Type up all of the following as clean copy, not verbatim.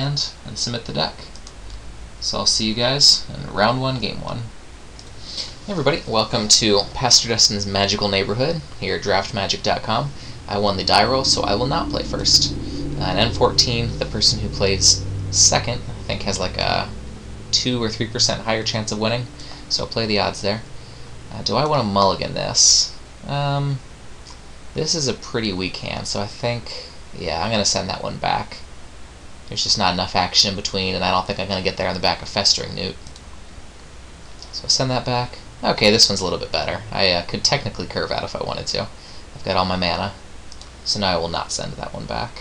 and submit the deck. So I'll see you guys in round 1, game 1. Hey everybody, welcome to Pastor Dustin's Magical Neighborhood here at draftmagic.com. I won the die roll, so I will not play first. An M14, the person who plays second, I think has like a 2 or 3% higher chance of winning, so I'll play the odds there. Do I want to mulligan this? This is a pretty weak hand, so I think, yeah, I'm going to send that one back. There's just not enough action in between, and I don't think I'm going to get there on the back of Festering Newt. So send that back. Okay, this one's a little bit better. I could technically curve out if I wanted to. I've got all my mana, so now I will not send that one back.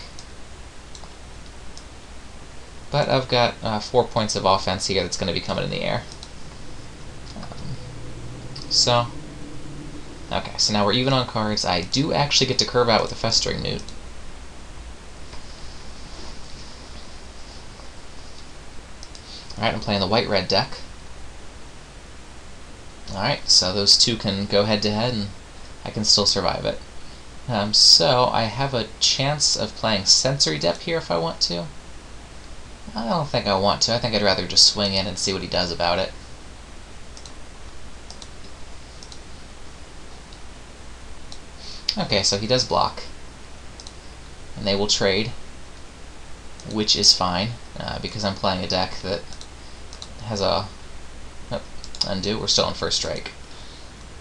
But I've got 4 points of offense here that's going to be coming in the air. Okay, so now we're even on cards. I do actually get to curve out with a Festering Newt. Alright, I'm playing the white-red deck. Alright, so those two can go head-to-head, and I can still survive it. So I have a chance of playing Sensory Depth here if I want to. I don't think I want to. I think I'd rather just swing in and see what he does about it. Okay, so he does block. And they will trade, which is fine, because I'm playing a deck that has a... Oh, undo, we're still on first strike.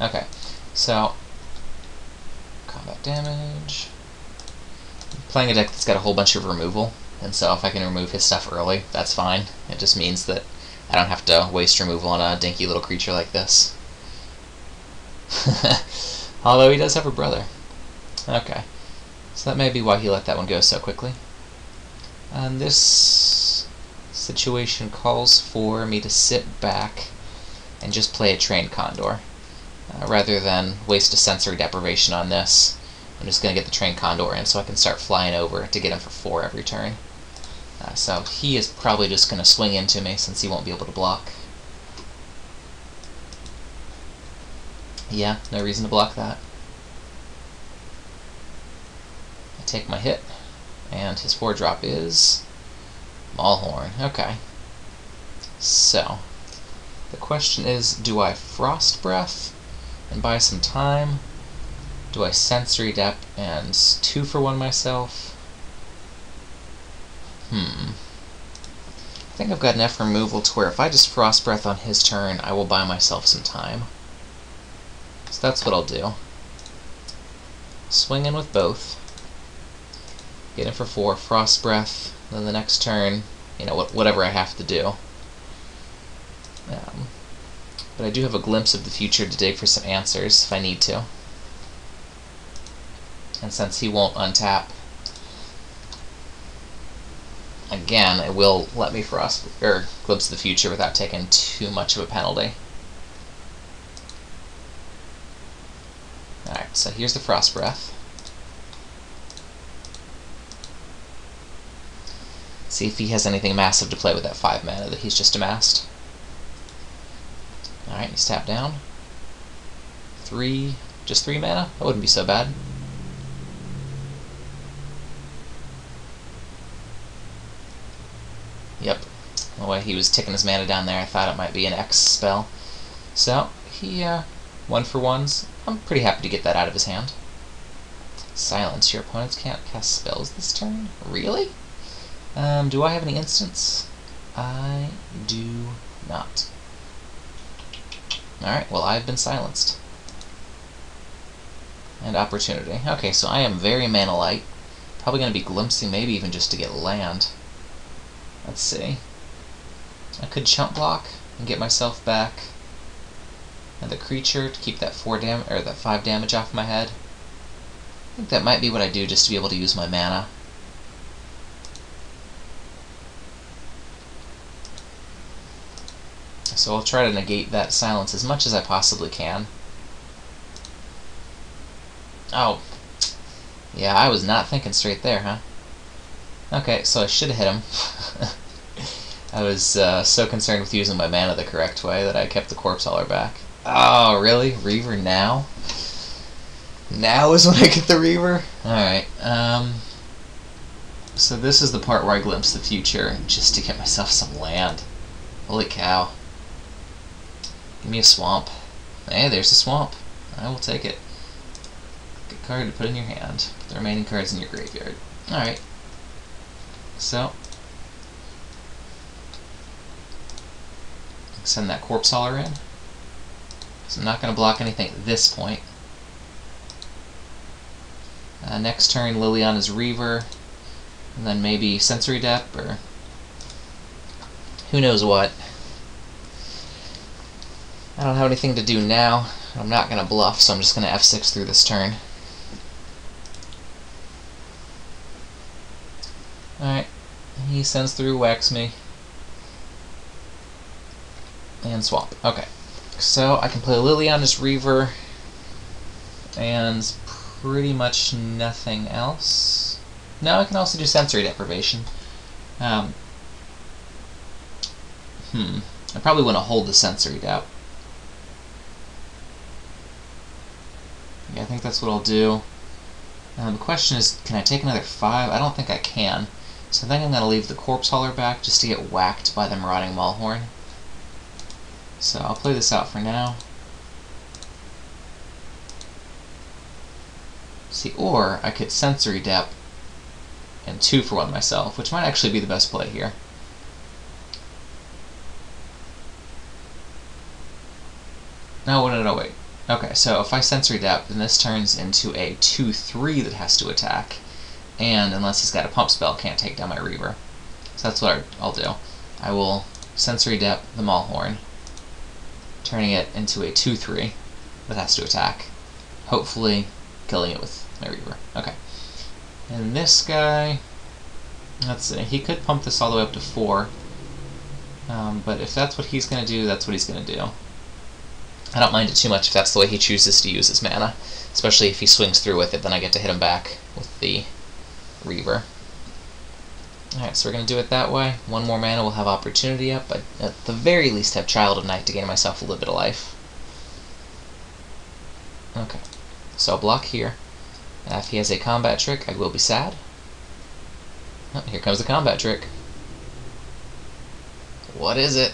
Okay, so combat damage. I'm playing a deck that's got a whole bunch of removal, and so if I can remove his stuff early, that's fine. It just means that I don't have to waste removal on a dinky little creature like this. Although he does have a brother. Okay, so that may be why he let that one go so quickly. And this situation calls for me to sit back and just play a Trained Condor. Rather than waste a sensory deprivation on this, I'm just going to get the Trained Condor in so I can start flying over to get him for 4 every turn. So he is probably just going to swing into me since he won't be able to block. Yeah, no reason to block that. I take my hit, and his 4-drop is Maulhorn. Okay. So, the question is, do I Frost Breath and buy some time? Do I Sensory Depth and 2-for-1 myself? I think I've got enough removal to where if I just Frost Breath on his turn, I will buy myself some time. So that's what I'll do. Swing in with both. Get in for 4, Frost Breath, then the next turn, you know, whatever I have to do. But I do have a glimpse of the future to dig for some answers if I need to. And since he won't untap, again, it will let me glimpse the future without taking too much of a penalty. Alright, so here's the Frost Breath. See if he has anything massive to play with that 5 mana that he's just amassed. Alright, he's tapped down. 3, just 3 mana? That wouldn't be so bad. Yep. The way he was ticking his mana down there, I thought it might be an X spell. So, he, 1-for-1s. I'm pretty happy to get that out of his hand. Silence. Your opponents can't cast spells this turn? Really? Do I have any instants? I do not. Alright, well, I've been silenced. And opportunity. Okay, so I am very mana light. Probably going to be glimpsing, maybe even just to get land. Let's see. I could chump block and get myself back and the creature to keep that 5 damage off my head. I think that might be what I do just to be able to use my mana. So I'll try to negate that silence as much as I possibly can. Oh. Yeah, I was not thinking straight there, huh? Okay, so I should have hit him. I was so concerned with using my mana the correct way that I kept the Corpse Hauler back. Oh, really? Reaver now? Now is when I get the Reaver? Alright, So this is the part where I glimpse the future, just to get myself some land. Holy cow. Give me a swamp. Hey, there's a swamp. I will take it. Good card to put in your hand. Put the remaining cards in your graveyard. Alright. So, send that Corpse Hauler in. So I'm not going to block anything at this point. Next turn, Liliana's Reaver, and then maybe Sensory Depth, or who knows what. I don't have anything to do now. I'm not going to bluff, so I'm just going to F6 through this turn. Alright, he sends through Wax Me. And Swamp. Okay, so I can play Liliana's Reaver, and pretty much nothing else. No, I can also do Sensory Deprivation. I probably want to hold the Sensory Dep. Yeah, I think that's what I'll do. The question is, can I take another 5? I don't think I can. So I think I'm going to leave the Corpse Hauler back just to get whacked by the Marauding Maulhorn. So I'll play this out for now. See, or I could Sensory Depth and 2-for-1 myself, which might actually be the best play here. No, wait. Okay, so if I Sensory Depth, then this turns into a 2-3 that has to attack, and unless he's got a Pump Spell, can't take down my Reaver. So that's what I'll do. I will Sensory Depth the Maulhorn, turning it into a 2-3 that has to attack, hopefully killing it with my Reaver. Okay. And this guy, let's see, he could pump this all the way up to 4, but if that's what he's going to do, that's what he's going to do. I don't mind it too much if that's the way he chooses to use his mana, especially if he swings through with it, then I get to hit him back with the Reaver. Alright, so we're going to do it that way. One more mana will have Opportunity up, but at the very least have Child of Night to gain myself a little bit of life. Okay, so I'll block here. If he has a combat trick, I will be sad. Oh, here comes the combat trick. What is it?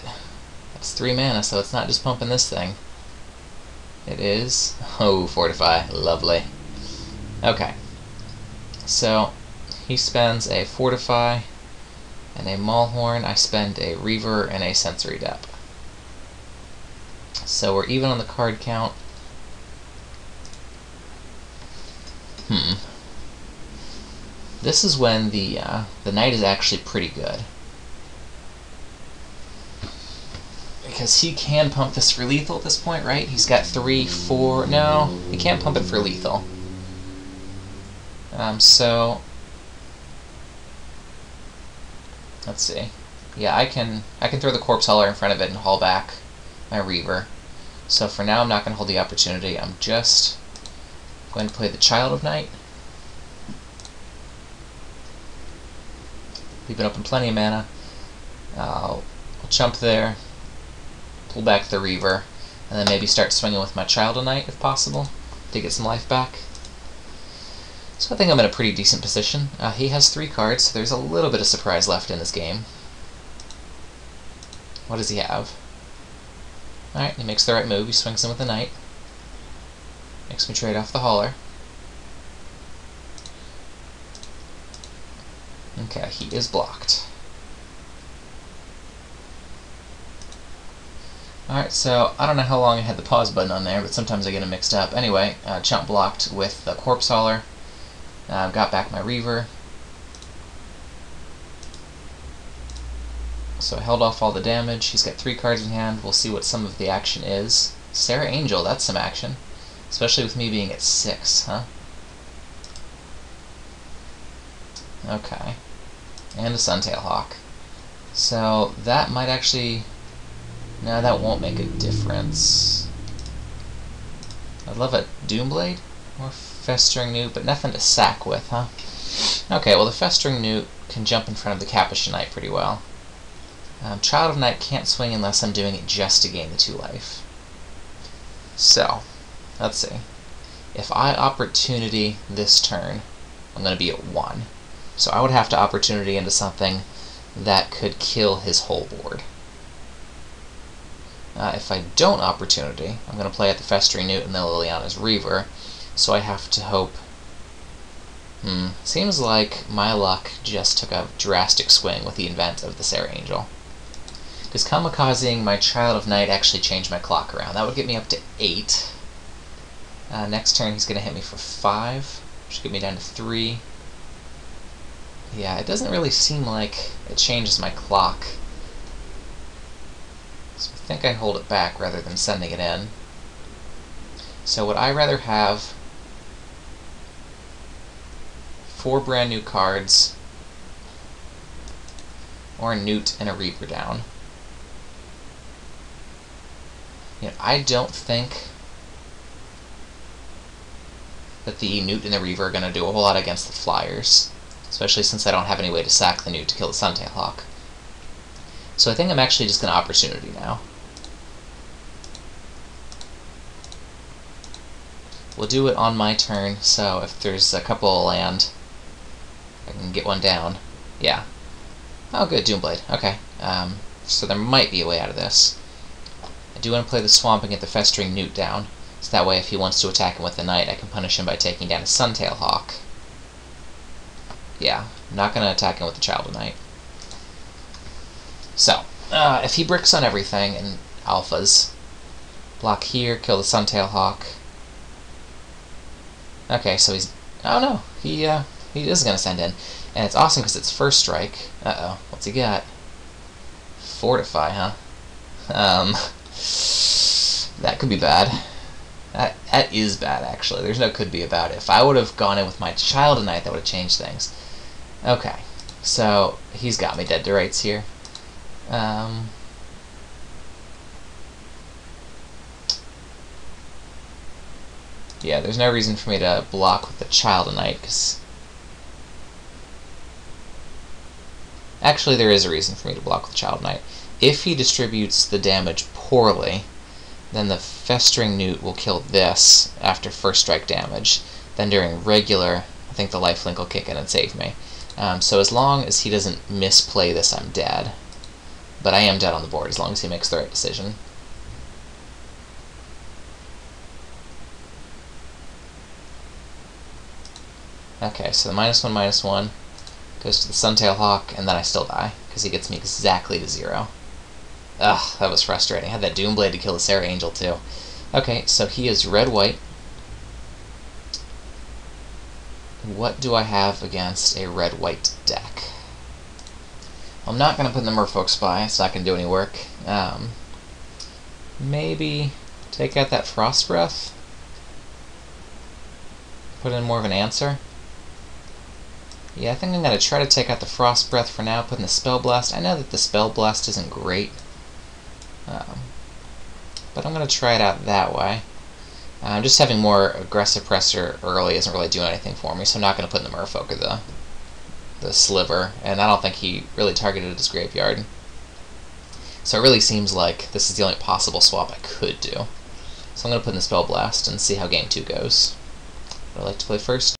That's 3 mana, so it's not just pumping this thing. It is... oh, Fortify. Lovely. Okay. So, he spends a Fortify and a Maulhorn. I spend a Reaver and a Sensory Depth. So we're even on the card count. This is when the Knight is actually pretty good. Because he can pump this for lethal at this point, right? He's got 3, 4... no, he can't pump it for lethal. So... let's see. Yeah, I can throw the Corpse Hauler in front of it and haul back my Reaver. So for now I'm not going to hold the opportunity. I'm just going to play the Child of Night. Leaving open plenty of mana. I'll chump there, pull back the Reaver, and then maybe start swinging with my Child of Night if possible to get some life back. So I think I'm in a pretty decent position. He has 3 cards, so there's a little bit of surprise left in this game. What does he have? Alright, he makes the right move. He swings in with the Knight. Makes me trade off the Hauler. Okay, he is blocked. Alright, so I don't know how long I had the pause button on there, but sometimes I get them mixed up. Anyway, chump blocked with the Corpse Hauler. Got back my Reaver. So I held off all the damage. He's got 3 cards in hand. We'll see what some of the action is. Sarah Angel, that's some action. Especially with me being at 6, huh? Okay. And a Suntail Hawk. So that might actually... no, that won't make a difference. I'd love a Doomblade or Festering Newt, but nothing to sack with, huh? Okay, well the Festering Newt can jump in front of the Capuchin Knight pretty well. Child of Night can't swing unless I'm doing it just to gain the 2 life. So, let's see. If I Opportunity this turn, I'm going to be at 1. So I would have to opportunity into something that could kill his whole board. If I don't opportunity, I'm going to play at the Festering Newt and the Liliana's Reaver, so I have to hope... Seems like my luck just took a drastic swing with the invent of the Sarah Angel. Does kamikazing my Child of Night actually change my clock around? That would get me up to 8. Next turn he's going to hit me for 5, which should get me down to 3. Yeah, it doesn't really seem like it changes my clock. So I think I hold it back rather than sending it in. So would I rather have 4 brand new cards or a Newt and a Reaver down? You know, I don't think that the Newt and the Reaver are going to do a whole lot against the Flyers, especially since I don't have any way to sack the Newt to kill the Suntail Hawk. So I think I'm actually just going to opportunity now. We'll do it on my turn, so if there's a couple of land, I can get one down. Yeah. Oh, good, Doomblade. Okay. So there might be a way out of this. I do want to play the Swamp and get the Festering Newt down, so that way if he wants to attack him with the Knight, I can punish him by taking down a Suntail Hawk. Yeah, I'm not going to attack him with the Child of Night. So, if he bricks on everything and alphas, block here, kill the Suntail Hawk. Okay, so he's... Oh no, he is going to send in. And it's awesome because it's first strike. Uh-oh, what's he got? Fortify, huh? That could be bad. That is bad, actually. There's no could be about it. If I would have gone in with my Child of Night, that would have changed things. Okay, so he's got me dead to rights here. Yeah, there's no reason for me to block with the Child of Night, because... Actually, there is a reason for me to block with the Child of Night. If he distributes the damage poorly, then the Festering Newt will kill this after first strike damage. Then during regular, I think the lifelink will kick in and save me. So as long as he doesn't misplay this, I'm dead. But I am dead on the board as long as he makes the right decision. Okay, so the -1/-1 goes to the Suntail Hawk, and then I still die, because he gets me exactly to 0. Ugh, that was frustrating. I had that Doomblade to kill the Sarah Angel, too. Okay, so he is red-white. What do I have against a red-white deck? I'm not going to put in the Merfolk Spy. It's not going to do any work. Maybe take out that Frost Breath? Put in more of an answer? Yeah, I think I'm going to try to take out the Frost Breath for now, put in the Spell Blast. I know that the Spell Blast isn't great, but I'm going to try it out that way. Just having more aggressive pressure early isn't really doing anything for me, so I'm not going to put in the Merfolk or the Sliver, and I don't think he really targeted his graveyard. So it really seems like this is the only possible swap I could do. So I'm going to put in the Spell Blast and see how Game 2 goes. Would I like to play first?